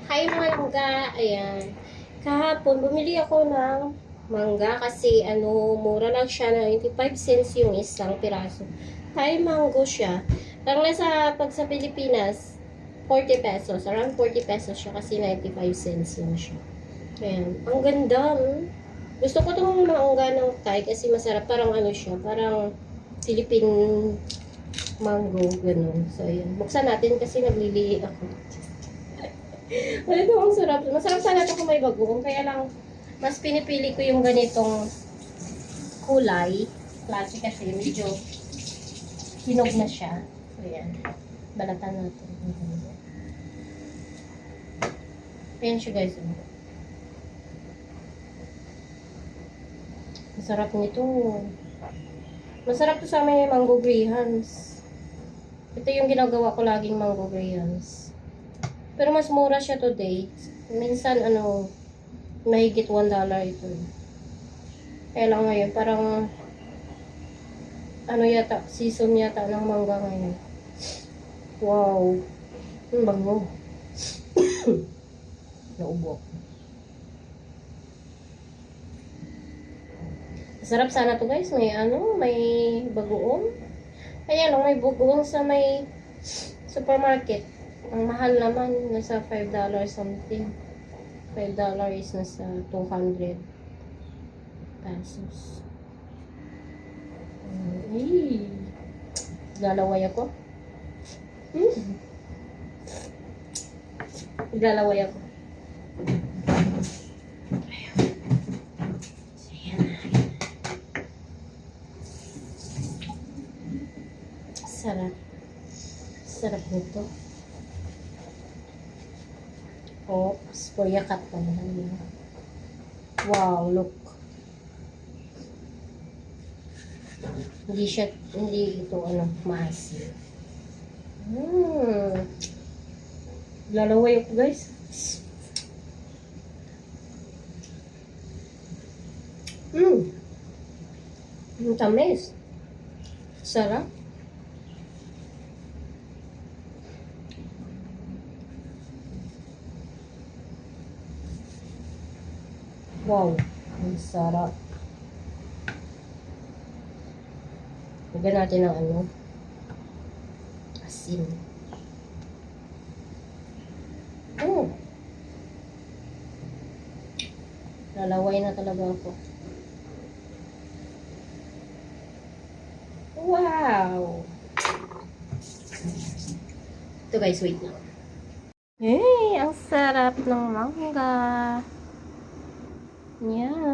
Hi mangga, ayan. Kahapon, bumili ako ng mangga kasi mura lang siya, 95 cents yung isang piraso. Thai mango siya. Lang pag sa Pilipinas, 40 pesos. Around 40 pesos siya kasi 95 cents lang siya. Ayan. Ang ganda. Gusto ko itong mangga ng Thai kasi masarap. Parang siya, parang Philippine mango, ganun. So, ayan. Buksan natin kasi naglilihi ako. Wala ito, ang sarap. Masarap sana ito kung may bagoong. Kaya lang, mas pinipili ko yung ganitong kulay. Klase kasi medyo hinog na siya. So, ayan. Balatan natin. Ayan siya guys. Masarap nito. Masarap to sa may mango grahams. Ito yung ginagawa ko laging mango grahams. Pero mas mura siya today. Minsan, mahigit $1 ito. Kaya lang ngayon, parang, yata, season yata ng mangga ngayon. Wow. Ang bango. Naubo. Sarap sana to guys. May bagoong. Kaya lang, may bagoong sa may supermarket. Ang mahal naman, nasa $5 something. $5 is nasa 200 pesos. Ay, lalaway ako. Lalaway ako. Sarap. Sarap nito. Oops, yakat pa naman. Wow, look. Hindi ito maasim. Lalaway ako guys. Ang tamis. Sarap. Wow, ang sarap. Lagyan natin ng asin. Lalaway na talaga ako. Wow! Ito guys, wait na. Hey, ang sarap ng mangga. Yan.